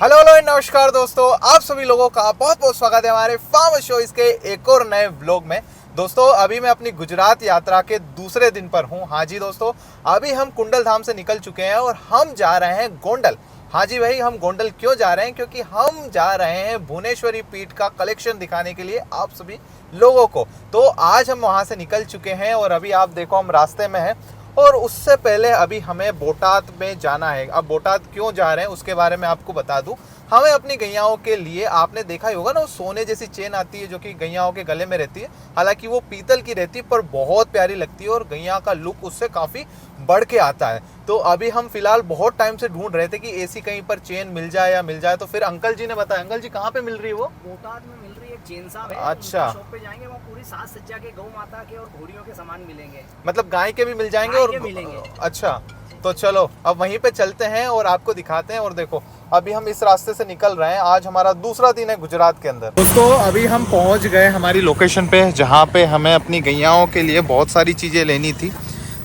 Hello hello नमस्कार दोस्तों, आप सभी लोगों का बहुत बहुत स्वागत है हमारे फार्म शोज के एक और नए व्लॉग में। दोस्तों अभी मैं अपनी गुजरात यात्रा के दूसरे दिन पर हूँ। हाँ जी दोस्तों, अभी हम कुंडल धाम से निकल चुके हैं और हम जा रहे हैं गोंडल। हाँ जी भाई, हम गोंडल क्यों जा रहे हैं? क्योंकि हम जा रहे हैं भुवनेश्वरी पीठ का कलेक्शन दिखाने के लिए आप सभी लोगों को। तो आज हम वहाँ से निकल चुके हैं और अभी आप देखो हम रास्ते में हैं। और उससे पहले अभी हमें बोटाद में जाना है। अब बोटाद क्यों जा रहे हैं उसके बारे में आपको बता दूं। हमें अपनी गैयाओं के लिए, आपने देखा ही होगा ना, वो सोने जैसी चेन आती है जो कि गैयाओं के गले में रहती है। हालांकि वो पीतल की रहती है पर बहुत प्यारी लगती है और गैया का लुक उससे काफ़ी बढ़ के आता है। तो अभी हम फिलहाल बहुत टाइम से ढूंढ रहे थे कि ऐसी कहीं पर चेन मिल जाए या मिल जाए। तो फिर अंकल जी ने बताया। अंकल जी कहाँ पे मिल रही है वो? बोटाद में मिल रही है, चेन साहब है। अच्छा, शॉप पे जाएंगे, वहाँ पूरी साज सज्जा के गौ माता के और घोड़ियों के सामान मिलेंगे। मतलब गाय के भी मिल जाएंगे गाय और के मिलेंगे। अच्छा, तो चलो अब वहीं पे चलते हैं और आपको दिखाते हैं। और देखो अभी हम इस रास्ते से निकल रहे हैं। आज हमारा दूसरा दिन है गुजरात के अंदर। दोस्तों अभी हम पहुंच गए हमारी लोकेशन पे, जहां पे हमें अपनी गैयाओं के लिए बहुत सारी चीज़ें लेनी थी।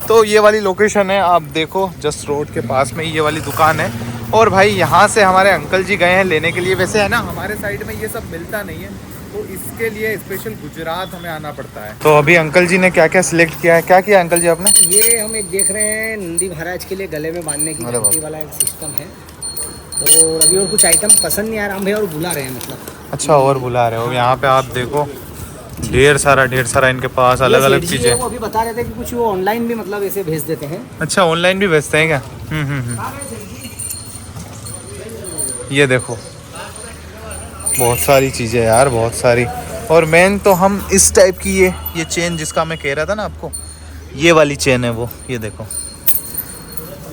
तो ये वाली लोकेशन है, आप देखो जस्ट रोड के पास में ये वाली दुकान है। और भाई यहाँ से हमारे अंकल जी गए हैं लेने के लिए। वैसे है ना, हमारे साइड में ये सब मिलता नहीं है, तो इसके लिए स्पेशल गुजरात हमें आना पड़ता है। तो अभी अंकल जी ने क्या क्या सिलेक्ट किया है? क्या किया अंकल जी आपने? ये हम एक देख रहे हैं, नंदी महाराज के लिए गले में बांधने की घंटी वाला एक सिस्टम है। तो अभी और कुछ आइटम पसंद नहीं आ रहा, हम भैया और बुला रहे हैं मतलब। अच्छा, और बुला रहे हो? यहाँ पे आप देखो ढेर सारा इनके पास अलग अलग चीजें। वो अभी बता रहे थे कि कुछ वो ऑनलाइन भी मतलब ऐसे भेज देते हैं। अच्छा, ऑनलाइन भी भेजते हैं क्या? ये देखो बहुत सारी चीजें यार, बहुत सारी। और मेन तो हम इस टाइप की ये चेन जिसका मैं कह रहा था ना आपको, ये वाली चेन है वो। ये देखो,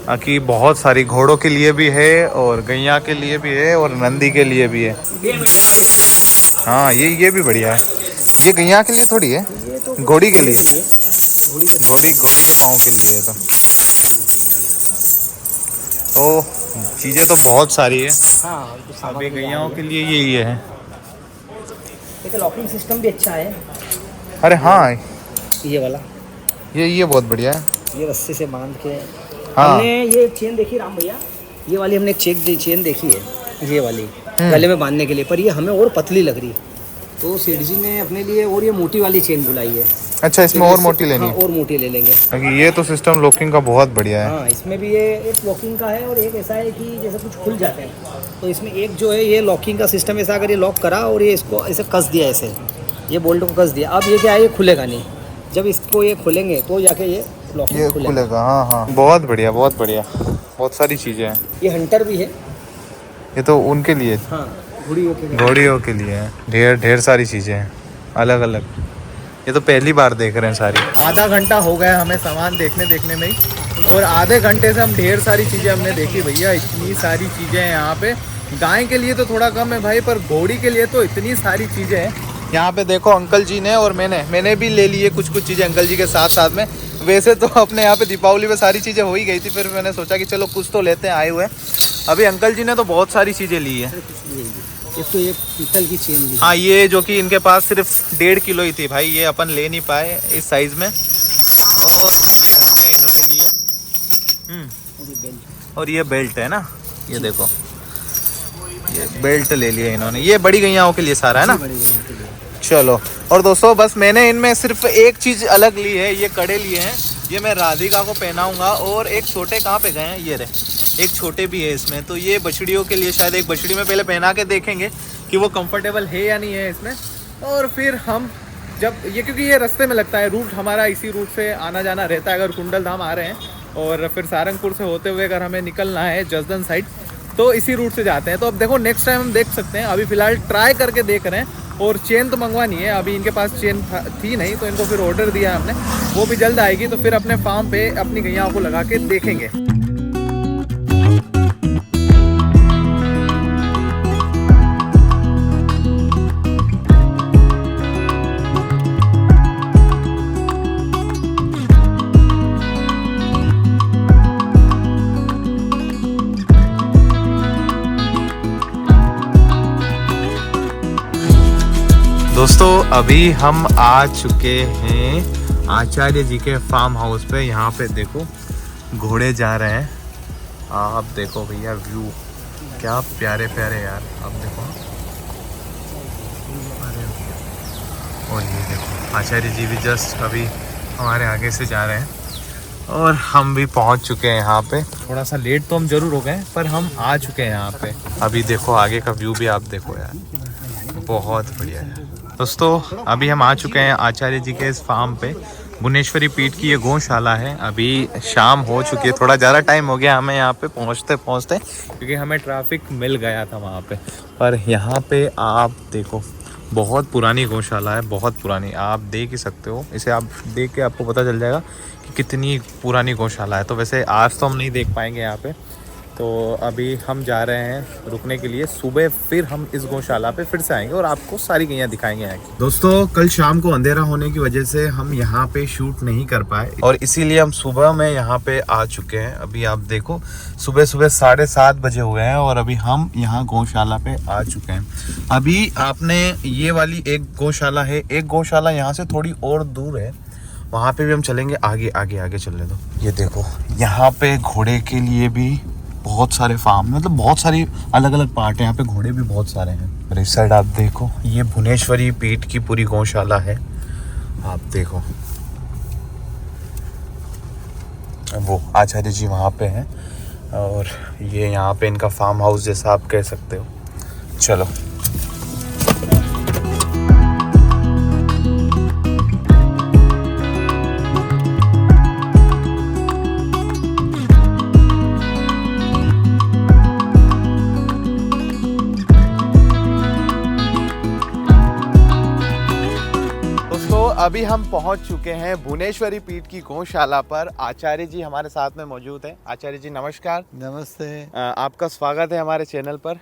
बाकी बहुत सारी घोड़ों के लिए भी है और गैया के लिए भी है और नंदी के लिए भी है। हाँ ये भी बढ़िया है। ये गैया के लिए थोड़ी है, घोड़ी के लिए, घोड़ी के पाँव के लिए है। तो चीज़ें तो बहुत सारी है। हाँ, अभी गैयाओं के लिए यही है। एक लॉकिंग सिस्टम भी अच्छा है। अरे हाँ, ये वाला, ये बहुत बढ़िया है। ये रस्सी से बांध के। हाँ। हमने ये चेन देखी राम भैया, ये वाली हमने चेन देखी है, ये वाली गले में बांधने के लिए, पर ये हमें और पतली लग रही है। तो सेठ जी ने अपने लिए और ये मोटी वाली चेन बुलाई है। अच्छा, इसमें और मोटी लेनी है? हाँ, और मोटी ले लेंगे। ये तो सिस्टम लॉकिंग का बहुत बढ़िया है। हाँ, इसमें भी ये एक लॉकिंग का है और एक ऐसा है कि जैसे कुछ खुल जाते हैं, तो इसमें एक जो है ये लॉकिंग का सिस्टम, ऐसा अगर ये लॉक करा और ये इसको ऐसे कस दिया, ऐसे ये बोल्ट को कस दिया, अब ये क्या है, ये खुलेगा नहीं। जब इसको ये खोलेंगे तो जाके ये लॉकिंग खुलेगा। हाँ हाँ, बहुत बढ़िया बहुत बढ़िया, बहुत सारी चीज़ें हैं। ये हंटर भी है, ये तो उनके लिए, हाँ, घोड़ियों के लिए है। ढेर सारी चीज़ें हैं अलग अलग। ये तो पहली बार देख रहे हैं सारी। आधा घंटा हो गया हमें सामान देखने में ही, और आधे घंटे से हम ढेर सारी चीज़ें हमने देखी। भैया इतनी सारी चीज़ें हैं यहाँ पे। गाय के लिए तो थोड़ा कम है भाई, पर घोड़ी के लिए तो इतनी सारी चीज़ें हैं। यहाँ पे देखो अंकल जी ने और मैंने भी ले लिए कुछ चीज़ें अंकल जी के साथ में। वैसे तो अपने यहाँ पे दीपावली में सारी चीज़ें हो ही गई थी, फिर मैंने सोचा कि चलो कुछ तो लेते हैं, आए हुए। अभी अंकल जी ने तो बहुत सारी चीज़ें ली है। एक तो ये पीतल की चेन ली। हाँ, ये जो कि इनके पास सिर्फ 1.5 किलो ही थी भाई, ये अपन ले नहीं पाए इस साइज़ में। और ये इन्होंने लिए। और ये बेल्ट है ना, ये देखो, ये बेल्ट ले लिया इन्होंने। ये बड़ी गैयाओं के लिए सारा है ना। चलो, और दोस्तों बस मैंने इनमें सिर्फ एक चीज़ अलग ली है, ये कड़े लिए हैं। ये मैं राधिका को पहनाऊंगा। और एक छोटे कहाँ पे गए हैं, ये रहे, एक छोटे भी है इसमें। तो ये बछड़ियों के लिए, शायद एक बछड़ी में पहले पहना के देखेंगे कि वो कंफर्टेबल है या नहीं है इसमें। और फिर हम जब ये, क्योंकि ये रास्ते में लगता है, रूट हमारा इसी रूट से आना जाना रहता है अगर कुंडल धाम आ रहे हैं, और फिर सारंगपुर से होते हुए अगर हमें निकलना है जसदन साइड, तो इसी रूट से जाते हैं। तो अब देखो नेक्स्ट टाइम हम देख सकते हैं। अभी फ़िलहाल ट्राई करके देख रहे हैं। और चेन तो मंगवानी है, अभी इनके पास चेन थी नहीं, तो इनको फिर ऑर्डर दिया हमने, वो भी जल्द आएगी। तो फिर अपने फार्म पे अपनी गैयाओं को लगा के देखेंगे। दोस्तों अभी हम आ चुके हैं आचार्य जी के फार्म हाउस पे। यहाँ पे देखो घोड़े जा रहे हैं, आप देखो भैया व्यू क्या प्यारे प्यारे यार, आप देखो। अरे और ये देखो आचार्य जी भी जस्ट अभी हमारे आगे से जा रहे हैं और हम भी पहुंच चुके हैं यहाँ पे। थोड़ा सा लेट तो हम जरूर हो गए पर हम आ चुके हैं यहाँ पे। अभी देखो आगे का व्यू भी आप देखो यार, बहुत बढ़िया है। दोस्तों अभी हम आ चुके हैं आचार्य जी के इस फार्म पे। भुवनेश्वरी पीठ की ये गौशाला है। अभी शाम हो चुकी है, थोड़ा ज़्यादा टाइम हो गया हमें यहाँ पे पहुँचते पहुँचते, क्योंकि हमें ट्रैफिक मिल गया था वहाँ पे। पर यहाँ पे आप देखो बहुत पुरानी गौशाला है, बहुत पुरानी। आप देख ही सकते हो, इसे आप देख के आपको पता चल जाएगा कि कितनी पुरानी गौशाला है। तो वैसे आज तो हम नहीं देख पाएंगे यहाँ पे, तो अभी हम जा रहे हैं रुकने के लिए। सुबह फिर हम इस गौशाला पे फिर से आएंगे और आपको सारी गैया दिखाएंगे यहाँ की। दोस्तों कल शाम को अंधेरा होने की वजह से हम यहाँ पे शूट नहीं कर पाए और इसीलिए हम सुबह में यहाँ पे आ चुके हैं। अभी आप देखो सुबह सुबह 7:30 बजे हुए हैं और अभी हम यहाँ गौशाला पे आ चुके हैं। अभी आपने ये वाली एक गौशाला है, एक गौशाला यहाँ से थोड़ी और दूर है, वहाँ पे भी हम चलेंगे। आगे आगे आगे चलने दो। ये देखो यहाँ पे घोड़े के लिए भी बहुत सारे फार्म, मतलब बहुत सारी अलग अलग पार्ट है यहाँ पे, घोड़े भी बहुत सारे हैं। और इस साइड आप देखो ये भुवनेश्वरी पीठ की पूरी गौशाला है। आप देखो वो आचार्य जी वहाँ पे हैं और ये यहाँ पे इनका फार्म हाउस जैसा आप कह सकते हो। चलो अभी हम पहुंच चुके हैं भुवनेश्वरी पीठ की गौशाला पर। आचार्य जी हमारे साथ में मौजूद हैं। आचार्य जी नमस्कार। नमस्ते। आपका स्वागत है हमारे चैनल पर।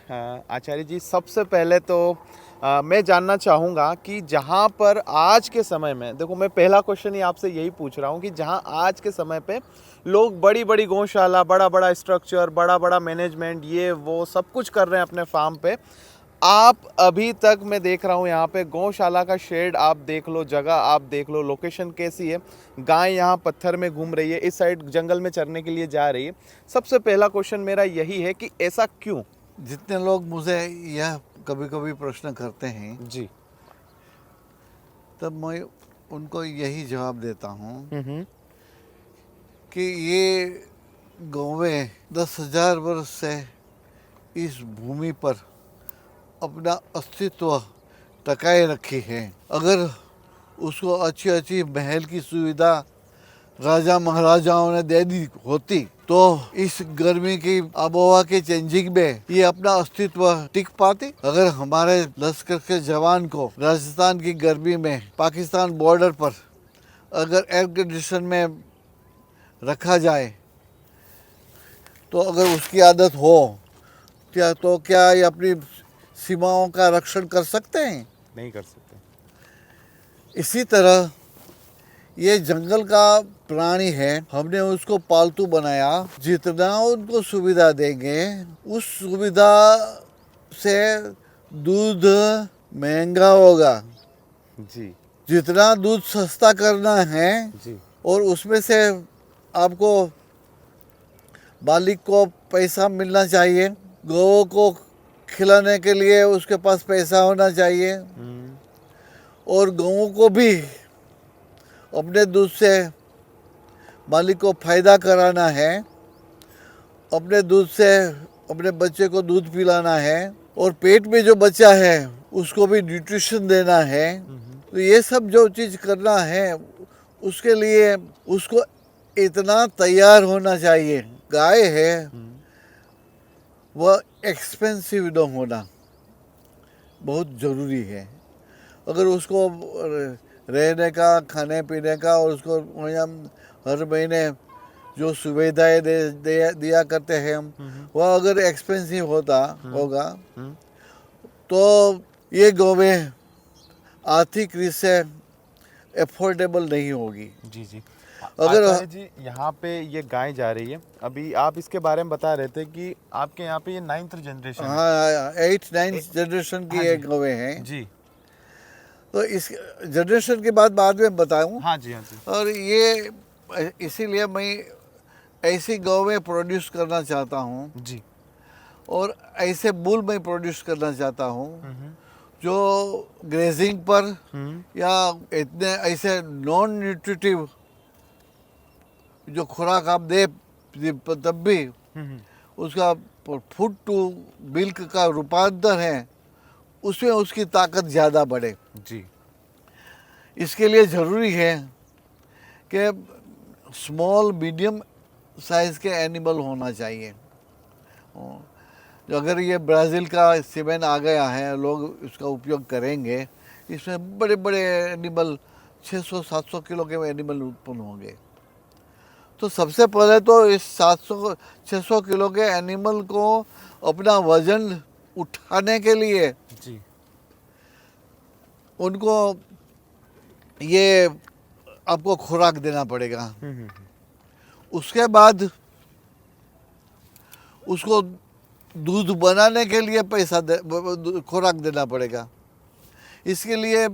आचार्य जी सबसे पहले तो मैं जानना चाहूँगा कि जहाँ पर आज के समय में, देखो मैं पहला क्वेश्चन ही आपसे यही पूछ रहा हूँ कि जहाँ आज के समय पे लोग बड़ी बड़ी गौशाला, बड़ा बड़ा स्ट्रक्चर, बड़ा बड़ा मैनेजमेंट, ये वो सब कुछ कर रहे हैं अपने फार्म पे, आप अभी तक मैं देख रहा हूँ यहाँ पे गौशाला का शेड आप देख लो, जगह आप देख लो, लोकेशन कैसी है, गाय यहाँ पत्थर में घूम रही है, इस साइड जंगल में चरने के लिए जा रही है। सबसे पहला क्वेश्चन मेरा यही है कि ऐसा क्यों? जितने लोग मुझे यह कभी कभी प्रश्न करते हैं जी, तब मैं उनको यही जवाब देता हूँ कि ये गौवें 10,000 वर्ष से इस भूमि पर अपना अस्तित्व टकाए रखी है। अगर उसको अच्छी अच्छी महल की सुविधा राजा महाराजाओं ने दे दी होती तो इस गर्मी की आबोहवा के चेंजिंग में ये अपना अस्तित्व टिक पाती। अगर हमारे लश्कर के जवान को राजस्थान की गर्मी में पाकिस्तान बॉर्डर पर अगर एयर कंडीशन में रखा जाए तो अगर उसकी आदत हो क्या ये अपनी सीमाओं का रक्षण कर सकते हैं? नहीं कर सकते। इसी तरह ये जंगल का प्राणी है, हमने उसको पालतू बनाया। जितना उनको सुविधा देंगे उस सुविधा से दूध महंगा होगा। जी, जितना दूध सस्ता करना है जी, और उसमें से आपको मालिक को पैसा मिलना चाहिए, गौओं को खिलाने के लिए उसके पास पैसा होना चाहिए और गौओं को भी अपने दूध से मालिक को फायदा कराना है, अपने दूध से अपने बच्चे को दूध पिलाना है और पेट में जो बच्चा है उसको भी न्यूट्रिशन देना है। तो ये सब जो चीज़ करना है उसके लिए उसको इतना तैयार होना चाहिए। गाय है वह एक्सपेंसिव न होना बहुत ज़रूरी है। अगर उसको रहने का, खाने पीने का और उसको हम हर महीने जो सुविधाएं दिया करते हैं हम, वह अगर एक्सपेंसिव होगा तो ये गौवें आर्थिक रूप से एफोर्डेबल नहीं होगी। जी, जी। अगर आचार्य जी यहाँ पे ये गाय जा रही है, अभी आप इसके बारे में बता रहे थे कि आपके यहाँ पे ये 9th जनरेशन है। हाँ, 8-9 जनरेशन की ये गौवें हैं जी। तो इस जनरेशन के बाद में बताऊं। हाँ जी, हाँ जी। और ये इसीलिए मैं ऐसी गौवें प्रोड्यूस करना चाहता हूं जी। और ऐसे बुल मैं प्रोड्यूस करना चाहता हूँ जो ग्रेजिंग पर या इतने ऐसे नॉन न्यूट्रिटिव जो खुराक आप दे तब भी उसका फूड टू मिल्क का रूपांतर है, उसमें उसकी ताकत ज़्यादा बढ़े। जी। इसके लिए ज़रूरी है कि स्मॉल मीडियम साइज़ के एनिमल होना चाहिए। अगर ये ब्राज़ील का सीमेन आ गया है, लोग इसका उपयोग करेंगे, इसमें बड़े बड़े एनिमल 600-700 किलो के एनिमल उत्पन्न होंगे। तो सबसे पहले तो इस 700-600 किलो के एनिमल को अपना वजन उठाने के लिए जी। उनको ये आपको खुराक देना पड़ेगा। उसके बाद उसको दूध बनाने के लिए खुराक देना पड़ेगा। इसके लिए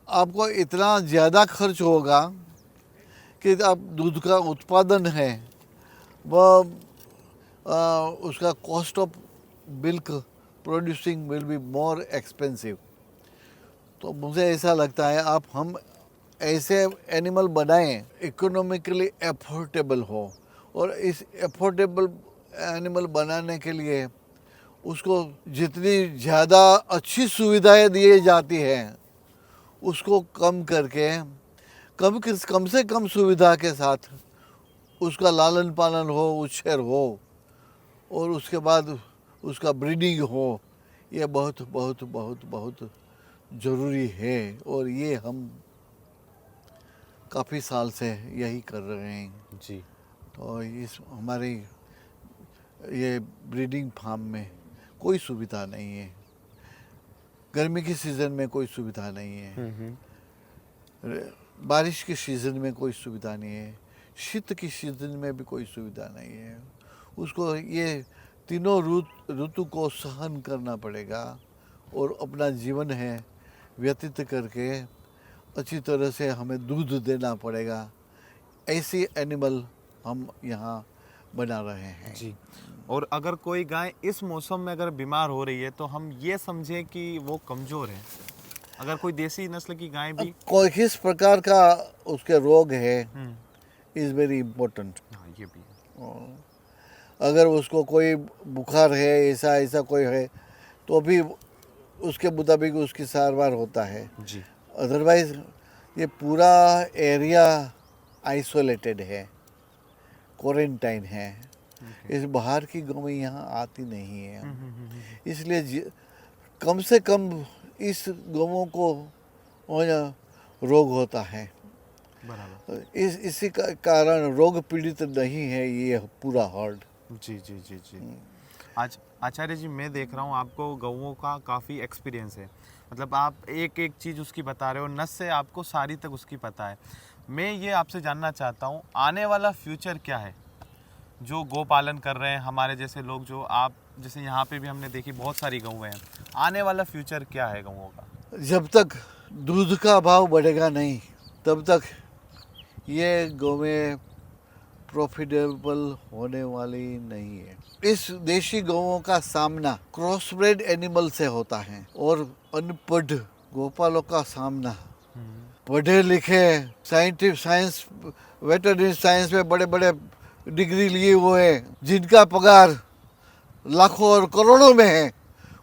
आपको इतना ज़्यादा खर्च होगा कि आप दूध का उत्पादन है वह उसका cost of milk producing will be more expensive. तो मुझे ऐसा लगता है हम ऐसे एनिमल बनाएं इकोनॉमिकली एफोर्डेबल हो, और इस एफोर्डेबल एनिमल बनाने के लिए उसको जितनी ज़्यादा अच्छी सुविधाएं दी जाती हैं उसको कम करके कम से कम सुविधा के साथ उसका लालन पालन हो, उछेर हो और उसके बाद उसका ब्रीडिंग हो, ये बहुत बहुत बहुत बहुत ज़रूरी है। और ये हम काफ़ी साल से यही कर रहे हैं। जी। तो इस हमारी ये ब्रीडिंग फार्म में कोई सुविधा नहीं है। गर्मी की सीज़न में कोई सुविधा नहीं है, बारिश के सीज़न में कोई सुविधा नहीं है, शीत की सीज़न में भी कोई सुविधा नहीं है। उसको ये तीनों ऋतु को सहन करना पड़ेगा और अपना जीवन है व्यतीत करके अच्छी तरह से हमें दूध देना पड़ेगा। ऐसी एनिमल हम यहाँ बना रहे हैं। जी। और अगर कोई गाय इस मौसम में अगर बीमार हो रही है तो हम ये समझें कि वो कमज़ोर है। अगर कोई देसी नस्ल की गाय भी कोई किस प्रकार का उसके रोग है इज़ वेरी इम्पोर्टेंट। हाँ, ये भी है। अगर उसको कोई बुखार है, ऐसा कोई है, तो भी उसके मुताबिक उसकी सारवार होता है। जी। अदरवाइज ये पूरा एरिया आइसोलेटेड है, क्वारंटाइन है। इस बाहर की गौ यहाँ आती नहीं है, इसलिए कम से कम इस गौओं को रोग होता है। बराबर। इसी कारण रोग पीड़ित नहीं है ये पूरा हर्ड। जी जी जी जी। आज आचार्य जी, मैं देख रहा हूँ आपको गौओं का काफ़ी एक्सपीरियंस है। मतलब आप एक एक चीज़ उसकी बता रहे हो, नस से आपको सारी तक उसकी पता है। मैं ये आपसे जानना चाहता हूँ, आने वाला फ्यूचर क्या है? जो गौ पालन कर रहे हैं हमारे जैसे लोग, जो आप जैसे यहाँ पे भी हमने देखी बहुत सारी गौएँ हैं, आने वाला फ्यूचर क्या है गौओं का? जब तक दूध का भाव बढ़ेगा नहीं तब तक ये गौएं प्रॉफिटेबल होने वाली नहीं है। इस देशी गौओं का सामना क्रॉसब्रेड एनिमल से होता है और अनपढ़ गोपालों का सामना पढ़े लिखे साइंस वेटरनरी साइंस में बड़े बड़े डिग्री लिए हुए जिनका पगार लाखों और करोड़ों में है,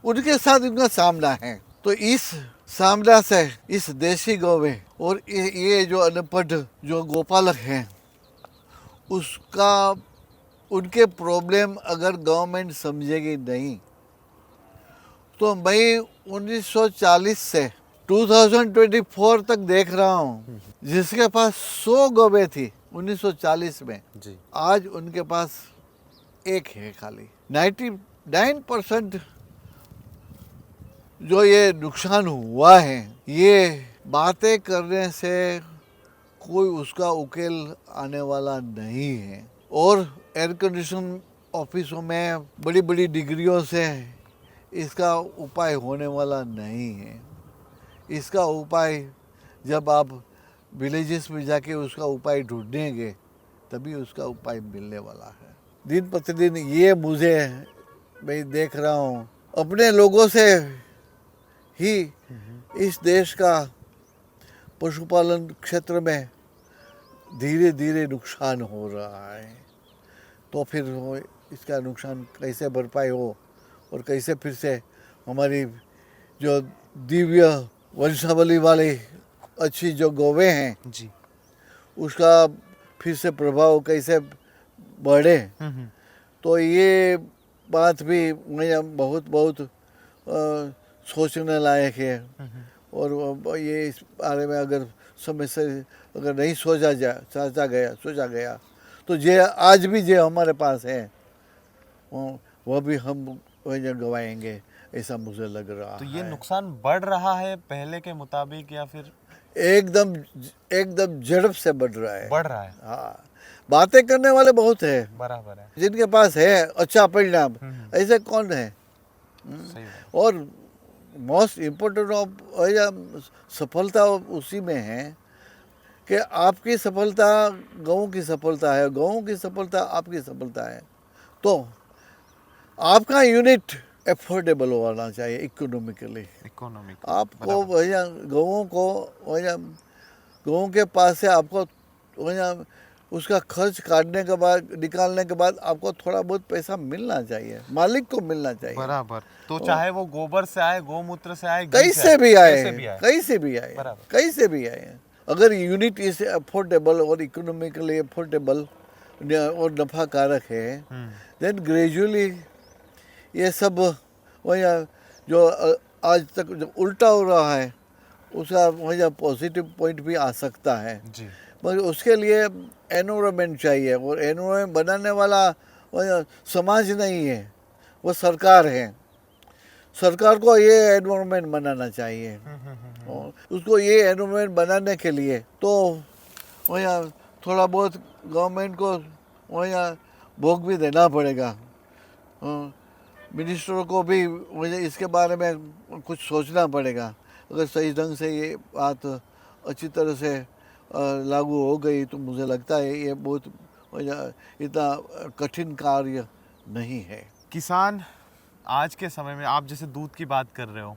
उनके साथ इनका सामना है। तो इस सामना से इस देशी गौवें और ये जो अनपढ़ जो गोपालक हैं उसका उनके प्रॉब्लम अगर गवर्नमेंट समझेगी नहीं तो मैं 1940 से 2024 तक देख रहा हूँ जिसके पास 100 गौवें थी 1940 में, जी। आज उनके पास एक है खाली। 99% जो ये नुकसान हुआ है, ये बातें करने से कोई उसका उकेल आने वाला नहीं है। और एयर कंडीशन ऑफिसों में बड़ी बड़ी डिग्रियों से इसका उपाय होने वाला नहीं है। इसका उपाय जब आप विलेजेस में जाके उसका उपाय ढूंढेंगे तभी उसका उपाय मिलने वाला है। दिन प्रतिदिन ये मुझे मैं देख रहा हूँ अपने लोगों से ही इस देश का पशुपालन क्षेत्र में धीरे धीरे नुकसान हो रहा है। तो फिर इसका नुकसान कैसे भरपाई हो और कैसे फिर से हमारी जो दिव्य वंशावली वाली अच्छी जो गौवें हैं जी। उसका फिर से प्रभाव कैसे बढ़े। तो ये बात भी मुझे बहुत बहुत सोचने लायक है। और ये इस बारे में अगर समय से अगर नहीं सोचा गया तो जे आज भी जो हमारे पास है वह भी हम वही गवाएंगे, ऐसा मुझे लग रहा है। तो ये नुकसान बढ़ रहा है पहले के मुताबिक या फिर एकदम एकदम झड़प से बढ़ रहा है। बढ़ रहा है? हाँ, बातें करने वाले बहुत है, बराबर है। जिनके पास है अच्छा परिणाम, ऐसे कौन है। सही बात। और मोस्ट इम्पोर्टेंट ऑफ सफलता उसी में है कि आपकी सफलता गाँव की सफलता है, गाँव की सफलता आपकी सफलता है। तो आपका यूनिट एफोर्डेबल होना चाहिए इकोनॉमिकली। आपको भैया गाँव के पास से आपको भैया उसका खर्च काटने के बाद निकालने के बाद आपको थोड़ा बहुत पैसा मिलना चाहिए, मालिक को मिलना चाहिए। बराबर। तो चाहे वो गोबर से आए, गोमूत्र से आए, कैसे भी आए, अगर यूनिट इज अफोर्डेबल और इकोनॉमिकली अफोर्डेबल और नफाकारक है, देन ग्रेजुअली ये सब वही जो आज तक जो उल्टा हो रहा है उसका वही पॉजिटिव पॉइंट भी आ सकता है जी। मगर उसके लिए एनवायरनमेंट चाहिए, और एनवायरनमेंट बनाने वाला वह समाज नहीं है, वो सरकार है। सरकार को ये एनवायरनमेंट बनाना चाहिए। और उसको ये एनवायरनमेंट बनाने के लिए तो वह थोड़ा बहुत गवर्नमेंट को वह भोग भी देना पड़ेगा। मिनिस्टरों को भी मुझे इसके बारे में कुछ सोचना पड़ेगा। अगर सही ढंग से ये बात अच्छी तरह से लागू हो गई तो मुझे लगता है ये बहुत इतना कठिन कार्य नहीं है। किसान आज के समय में, आप जैसे दूध की बात कर रहे हो,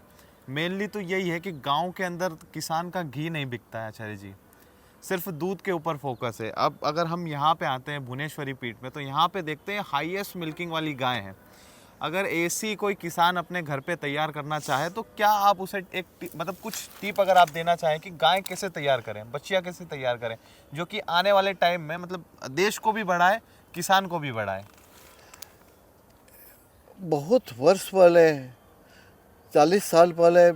मेनली तो यही है कि गांव के अंदर किसान का घी नहीं बिकता है आचार्य जी, सिर्फ दूध के ऊपर फोकस है। अब अगर हम यहाँ पे आते हैं भुवनेश्वरी पीठ में, तो यहाँ पे देखते हैं हाईएस्ट मिल्किंग वाली गाय है। अगर ऐसी कोई किसान अपने घर पे तैयार करना चाहे तो क्या आप उसे एक मतलब कुछ टिप अगर आप देना चाहें कि गाय कैसे तैयार करें, बच्चियाँ कैसे तैयार करें, जो कि आने वाले टाइम में मतलब देश को भी बढ़ाए, किसान को भी बढ़ाए? बहुत वर्ष पहले, 40 साल पहले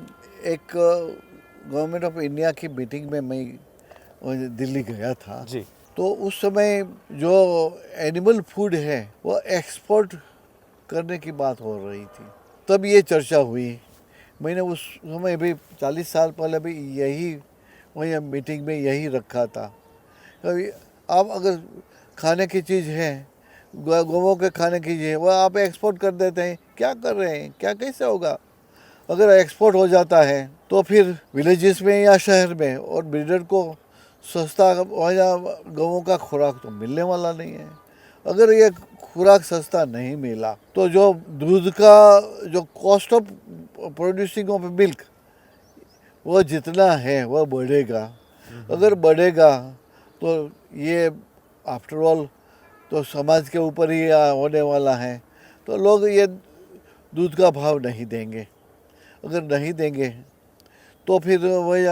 एक गवर्नमेंट ऑफ इंडिया की मीटिंग में मैं दिल्ली गया था जी। तो उस समय जो एनिमल फूड है वो एक्सपोर्ट करने की बात हो रही थी, तब ये चर्चा हुई। मैंने उस समय भी 40 साल पहले भी यही वही मीटिंग में यही रखा था। आप अगर खाने की चीज़ है, गौवों के खाने की चीज़ है, वह आप एक्सपोर्ट कर देते हैं, क्या कर रहे हैं, क्या कैसे होगा? अगर एक्सपोर्ट हो जाता है तो फिर विलेजेस में या शहर में और ब्रीडर को सस्ता गौवों का खुराक तो मिलने वाला नहीं है। अगर ये खुराक सस्ता नहीं मिला तो जो दूध का जो cost of producing of milk वो जितना है वह बढ़ेगा। अगर बढ़ेगा तो ये आफ्टर ऑल तो समाज के ऊपर ही होने वाला है, तो लोग ये दूध का भाव नहीं देंगे। अगर नहीं देंगे तो फिर वही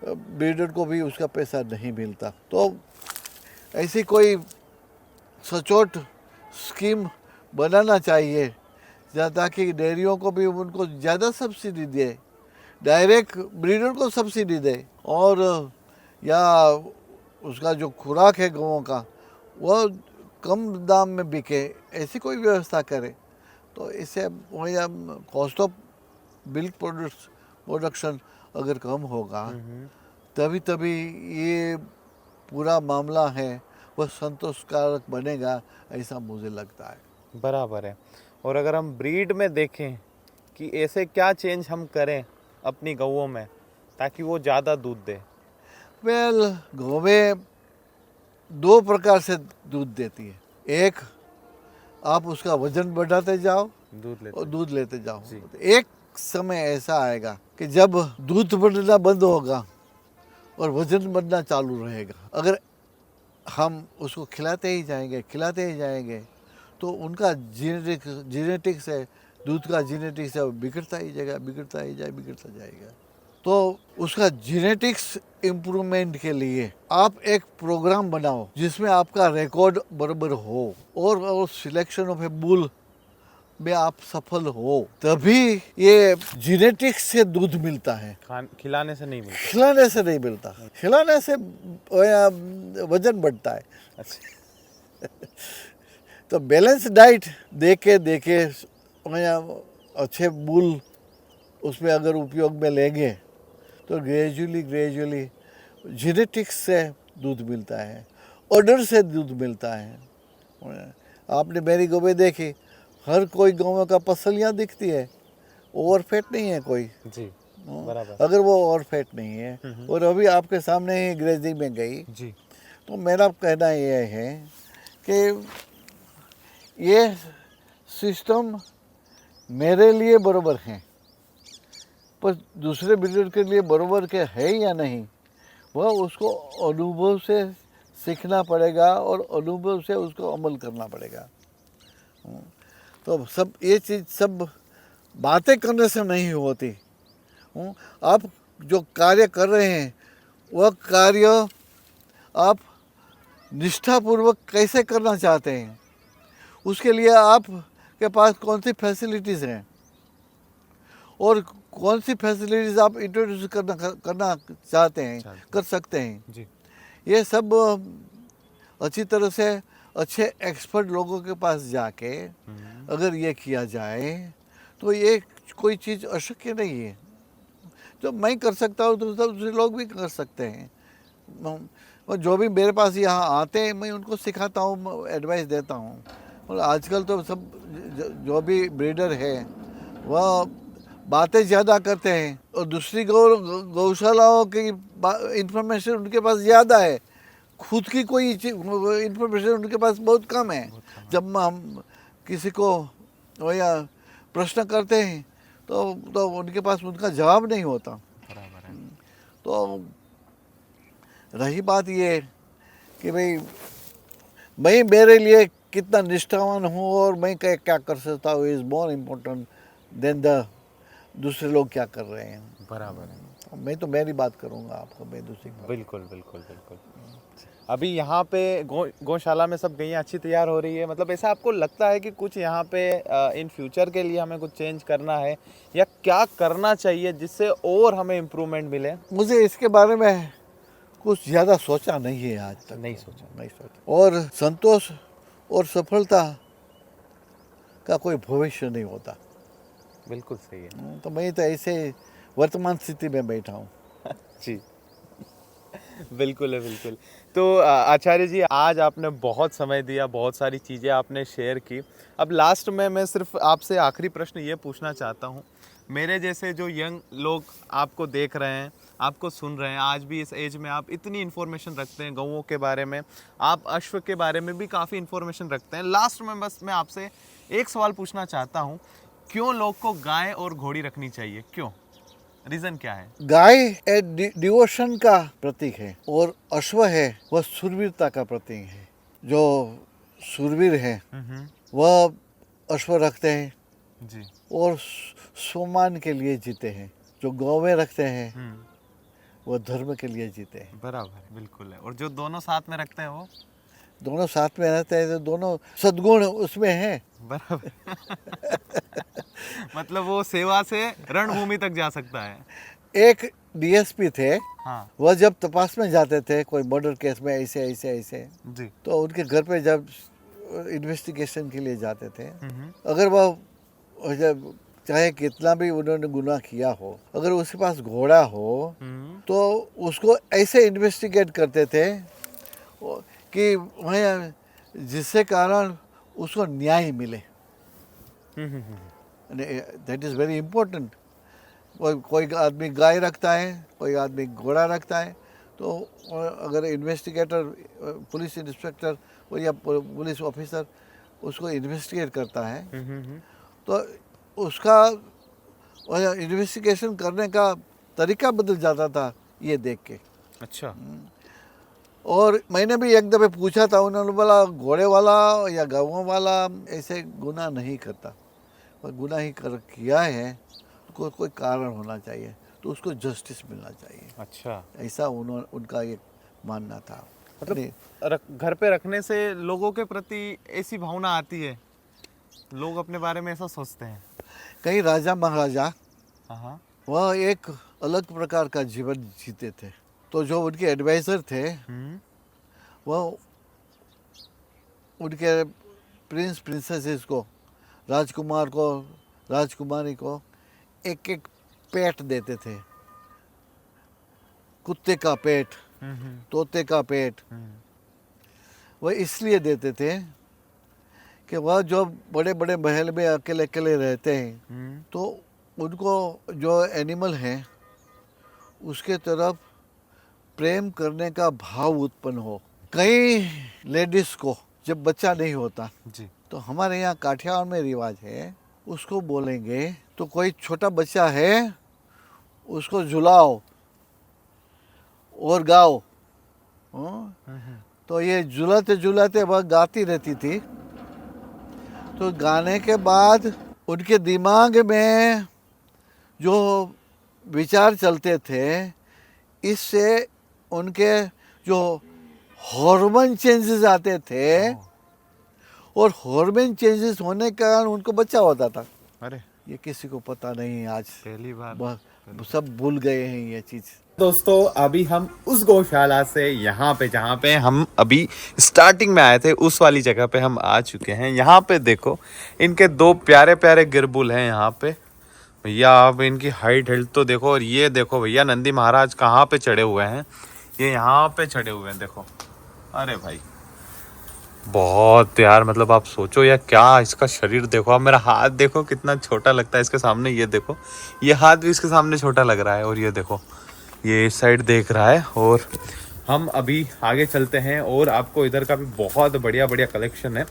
ब्रीडर को भी उसका पैसा नहीं मिलता। तो ऐसी कोई सचोट स्कीम बनाना चाहिए ताकि डेयरियों को भी उनको ज़्यादा सब्सिडी दे, डायरेक्ट ब्रीडर को सब्सिडी दे, और या उसका जो खुराक है गौओं का वो कम दाम में बिके, ऐसी कोई व्यवस्था करे। तो इससे वही कॉस्ट ऑफ मिल्क प्रोडक्शन अगर कम होगा तभी ये पूरा मामला है वह संतोषकारक बनेगा, ऐसा मुझे लगता है। बराबर है। और अगर हम ब्रीड में देखें कि ऐसे क्या चेंज हम करें अपनी गौओं में ताकि वो ज़्यादा दूध दे? वेल, गौवें 2 प्रकार से दूध देती है। एक, आप उसका वजन बढ़ाते जाओ, दूध लेते और दूध लेते जाओ। जी। तो एक समय ऐसा आएगा कि जब दूध बढ़ना बंद होगा और वजन बढ़ना चालू रहेगा। अगर हम उसको खिलाते ही जाएंगे तो उनका जेनेटिक्स है, दूध का जेनेटिक्स है, वो बिगड़ता जाएगा। तो उसका जेनेटिक्स इम्प्रूवमेंट के लिए आप एक प्रोग्राम बनाओ जिसमें आपका रिकॉर्ड बराबर हो और सिलेक्शन ऑफ ए बुल में आप सफल हो, तभी ये जेनेटिक्स से दूध मिलता है, खिलाने से नहीं मिलता। खिलाने से नहीं मिलता। खिलाने से वजन बढ़ता है। अच्छा। तो बैलेंस डाइट देके अच्छे बुल उसमें अगर उपयोग में लेंगे तो ग्रेजुअली जेनेटिक्स से दूध मिलता है, ऑर्डर से दूध मिलता है। आपने मेरी गौवें देखी, हर कोई गौवें का पसलियाँ दिखती है, ओवरफेट नहीं है कोई। जी बराबर। अगर वो ओवरफेट नहीं है और अभी आपके सामने ही ग्रेजिंग में गई, जी तो मेरा कहना ये है कि ये सिस्टम मेरे लिए बराबर है, पर दूसरे ब्रीडर के लिए बराबर के है या नहीं, वह उसको अनुभव से सीखना पड़ेगा और अनुभव से उसको अमल करना पड़ेगा। तो सब ये चीज़ सब बातें करने से नहीं होती। आप जो कार्य कर रहे हैं वह कार्य आप निष्ठापूर्वक कैसे करना चाहते हैं, उसके लिए आपके पास कौन सी फैसिलिटीज़ हैं और कौन सी फैसिलिटीज़ आप इंट्रोड्यूस करना चाहते हैं, कर सकते हैं। जी ये सब अच्छी तरह से अच्छे एक्सपर्ट लोगों के पास जाके अगर ये किया जाए तो ये कोई चीज़ अशक्य नहीं है। जो मैं कर सकता हूँ तो दूसरे लोग भी कर सकते हैं। और जो भी मेरे पास यहाँ आते हैं मैं उनको सिखाता हूँ, एडवाइस देता हूँ। और आजकल तो सब जो भी ब्रीडर है वह बातें ज़्यादा करते हैं और दूसरी गौशालाओं की इंफॉर्मेशन उनके पास ज़्यादा है, खुद की कोई इंफॉर्मेशन उनके पास बहुत कम है। जब हम किसी को या प्रश्न करते हैं तो उनके पास उनका जवाब नहीं होता। बराबर है। तो रही बात ये कि भाई मैं मेरे लिए कितना निष्ठावान हूँ और मैं क्या कर सकता हूँ is more important then the दूसरे लोग क्या कर रहे हैं। बराबर है। मैं तो मेरी बात करूँगा आपको, मैं दूसरी बात। बिल्कुल बिल्कुल बिल्कुल। अभी यहाँ पे गौशाला में सब गैया अच्छी तैयार हो रही है, मतलब ऐसा आपको लगता है कि कुछ यहाँ पे इन फ्यूचर के लिए हमें कुछ चेंज करना है या क्या करना चाहिए जिससे और हमें इम्प्रूवमेंट मिले? मुझे इसके बारे में कुछ ज़्यादा सोचा नहीं है आज तक। नहीं सोचा। और संतोष और सफलता का कोई भविष्य नहीं होता। बिल्कुल सही है। तो मैं तो ऐसे वर्तमान स्थिति में बैठा हूँ। जी बिल्कुल है, बिल्कुल। तो आचार्य जी, आज आपने बहुत समय दिया, बहुत सारी चीज़ें आपने शेयर की। अब लास्ट में मैं सिर्फ आपसे आखिरी प्रश्न ये पूछना चाहता हूँ, मेरे जैसे जो यंग लोग आपको देख रहे हैं, आपको सुन रहे हैं, आज भी इस एज में आप इतनी इन्फॉर्मेशन रखते हैं गौओं के बारे में, आप अश्व के बारे में भी काफ़ी इन्फॉर्मेशन रखते हैं। लास्ट में बस मैं आपसे एक सवाल पूछना चाहता हूँ, क्यों लोग को गाय और घोड़ी रखनी चाहिए, क्यों, रीजन क्या है? गाय डिवोशन का प्रतीक है और अश्व है वह शूरवीरता का प्रतीक है। जो शूरवीर है वह अश्व रखते हैं जी और सम्मान के लिए जीते हैं। जो गौवें रखते हैं वह धर्म के लिए जीते हैं। बराबर, बिल्कुल है। और जो दोनों साथ में रखते हैं वो दोनों साथ में रहते हैं तो दोनों सद्गुण उसमें हैं। बराबर मतलब वो सेवा से रणभूमि तक जा सकता है। एक डीएसपी थे, हाँ वह जब तपास में जाते थे कोई मर्डर केस में ऐसे जी तो उनके घर पे जब इन्वेस्टिगेशन के लिए जाते थे, अगर वह जब चाहे कितना भी उन्होंने गुनाह किया हो, अगर उसके पास घोड़ा हो तो उसको ऐसे इन्वेस्टिगेट करते थे कि वह जिससे कारण उसको न्याय मिले। That is very important. कोई आदमी गाय रखता है, कोई आदमी घोड़ा रखता है, तो अगर इन्वेस्टिगेटर, पुलिस इंस्पेक्टर या पुलिस ऑफिसर उसको इन्वेस्टिगेट करता है तो उसका इन्वेस्टिगेशन करने का तरीका बदल जाता था ये देख के। अच्छा। और मैंने भी एक दफ़े पूछा था, उन्होंने बोला घोड़े वाला या गाँव वाला ऐसे गुनाह नहीं करता, और गुनाह ही किया है तो कोई कारण होना चाहिए, तो उसको जस्टिस मिलना चाहिए। अच्छा, ऐसा उनका एक मानना था। मतलब घर पे रखने से लोगों के प्रति ऐसी भावना आती है, लोग अपने बारे में ऐसा सोचते हैं। कई राजा महाराजा हाँ। वह एक अलग प्रकार का जीवन जीते थे, तो जो उनके एडवाइज़र थे वह उनके प्रिंस प्रिंसेसेस को, राजकुमार को, राजकुमारी को एक एक पेट देते थे। कुत्ते का पेट, तोते का पेट। वह इसलिए देते थे कि वह जो बड़े बड़े महल में अकेले अकेले रहते हैं, तो उनको जो एनिमल है उसके तरफ प्रेम करने का भाव उत्पन्न हो। कई लेडीज़ को जब बच्चा नहीं होता जी, तो हमारे यहाँ काठियावाड़ में रिवाज है, उसको बोलेंगे तो कोई छोटा बच्चा है उसको झुलाओ और गाओ। तो ये झुलाते झुलाते वह गाती रहती थी, तो गाने के बाद उनके दिमाग में जो विचार चलते थे, इससे उनके जो हार्मोन चेंजेस आते थे, और हार्मोन चेंजेस होने के कारण उनको बच्चा होता था। अरे ये किसी को पता नहीं है, आज पहली बार सब भूल गए हैं ये चीज़। दोस्तों अभी हम उस गौशाला से यहाँ पे, जहाँ पे हम अभी स्टार्टिंग में आए थे, उस वाली जगह पे हम आ चुके हैं। यहाँ पे देखो इनके दो प्यारे प्यारे गिरबुल हैं यहाँ पे। भैया आप इनकी हाइट तो देखो, और ये देखो भैया नंदी महाराज कहाँ पे चढ़े हुए हैं, ये यहाँ पे चढ़े हुए हैं देखो। अरे भाई बहुत यार, मतलब आप सोचो यार, क्या इसका शरीर देखो, आप मेरा हाथ देखो कितना छोटा लगता है इसके सामने। ये देखो ये हाथ भी इसके सामने छोटा लग रहा है, और ये देखो ये इस साइड देख रहा है। और हम अभी आगे चलते हैं, और आपको इधर का भी बहुत बढ़िया बढ़िया कलेक्शन है।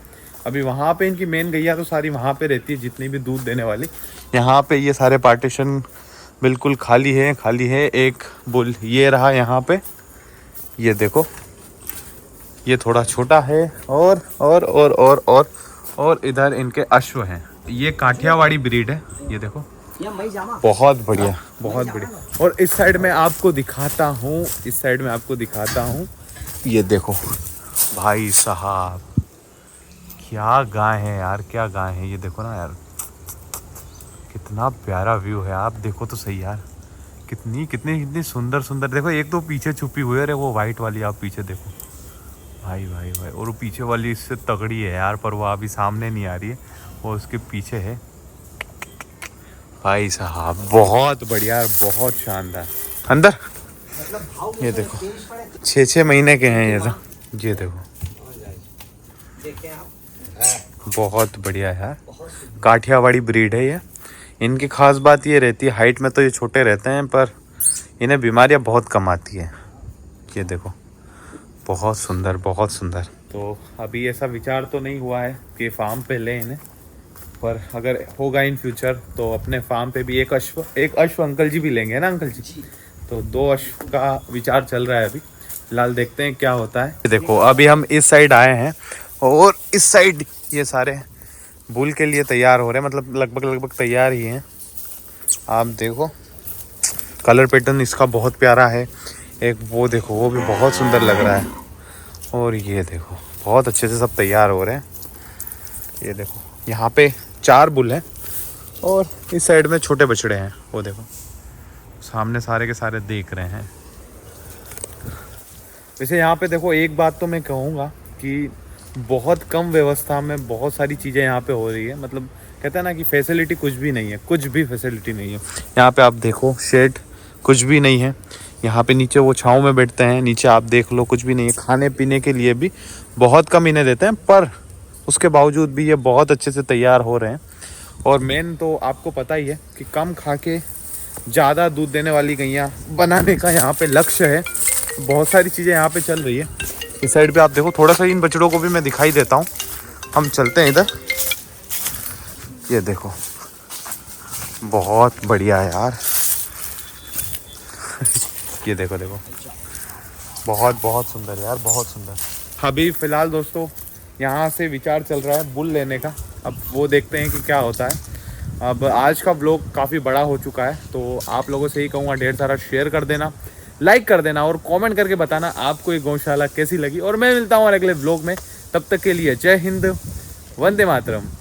अभी वहाँ पे इनकी मेन गैया तो सारी वहाँ पे रहती है, जितनी भी दूध देने वाली। यहाँ पे ये सारे पार्टीशन बिल्कुल खाली है। एक बुल ये रहा यहाँ पे, ये देखो ये थोड़ा छोटा है। और इधर इनके अश्व हैं। ये काठियावाड़ी ब्रीड है, ये देखो बहुत बढ़िया, बहुत बढ़िया। और इस साइड में आपको दिखाता हूँ, ये देखो भाई साहब क्या गाय है यार, क्या गाय है। ये देखो ना यार, कितना प्यारा व्यू है, आप देखो तो सही यार, कितनी सुंदर। देखो एक तो पीछे छुपी हुई है, वो वाइट वाली आप पीछे देखो भाई। और वो पीछे वाली इससे तगड़ी है यार, पर वो अभी सामने नहीं आ रही है, वो उसके पीछे है। भाई साहब बहुत बढ़िया, बहुत शानदार। अंदर ये देखो 6 महीने के हैं ये तो, ये देखो बहुत बढ़िया यार। काठियावाड़ी ब्रीड है ये। इनकी खास बात ये रहती है, हाइट में तो ये छोटे रहते हैं, पर इन्हें बीमारियां बहुत कम आती है। ये देखो बहुत सुंदर। तो अभी ऐसा विचार तो नहीं हुआ है कि फार्म पे लें इन्हें, पर अगर होगा इन फ्यूचर तो अपने फार्म पे भी एक अश्व अंकल जी भी लेंगे ना अंकल जी। तो 2 अश्व का विचार चल रहा है अभी फिलहाल, देखते हैं क्या होता है। देखो अभी हम इस साइड आए हैं, और इस साइड ये सारे बुल के लिए तैयार हो रहे हैं, मतलब लगभग तैयार ही हैं। आप देखो कलर पैटर्न इसका बहुत प्यारा है। एक वो देखो, वो भी बहुत सुंदर लग रहा है। और ये देखो बहुत अच्छे से सब तैयार हो रहे हैं। ये देखो यहाँ पे 4 बुल हैं, और इस साइड में छोटे बछड़े हैं, वो देखो सामने सारे के सारे देख रहे हैं। वैसे यहाँ पे देखो एक बात तो मैं कहूँगा कि बहुत कम व्यवस्था में बहुत सारी चीज़ें यहाँ पे हो रही है। मतलब कहते हैं ना कि फैसिलिटी कुछ भी नहीं है, कुछ भी फैसिलिटी नहीं है यहाँ पे। आप देखो शेड कुछ भी नहीं है यहाँ पे, नीचे वो छाँव में बैठते हैं, नीचे आप देख लो कुछ भी नहीं है। खाने पीने के लिए भी बहुत कम इन्हें देते हैं, पर उसके बावजूद भी ये बहुत अच्छे से तैयार हो रहे हैं। और मेन तो आपको पता ही है कि कम खा के ज़्यादा दूध देने वाली गैया बनाने का यहाँ पे लक्ष्य है। बहुत सारी चीज़ें यहाँ पे चल रही है। इस साइड पे आप देखो, थोड़ा सा इन बछड़ों को भी मैं दिखाई देता हूँ। हम चलते हैं इधर, ये देखो, बहुत बढ़िया है यार। ये देखो देखो, बहुत बहुत सुंदर यार, बहुत सुंदर। अभी फ़िलहाल दोस्तों यहाँ से विचार चल रहा है बुल लेने का, अब वो देखते हैं कि क्या होता है। अब आज का ब्लॉग काफ़ी बड़ा हो चुका है, तो आप लोगों से ही कहूँगा ढेर सारा शेयर कर देना, लाइक कर देना और कमेंट करके बताना आपको ये गौशाला कैसी लगी। और मैं मिलता हूँ अगले ब्लॉग में, तब तक के लिए जय हिंद, वंदे मातरम।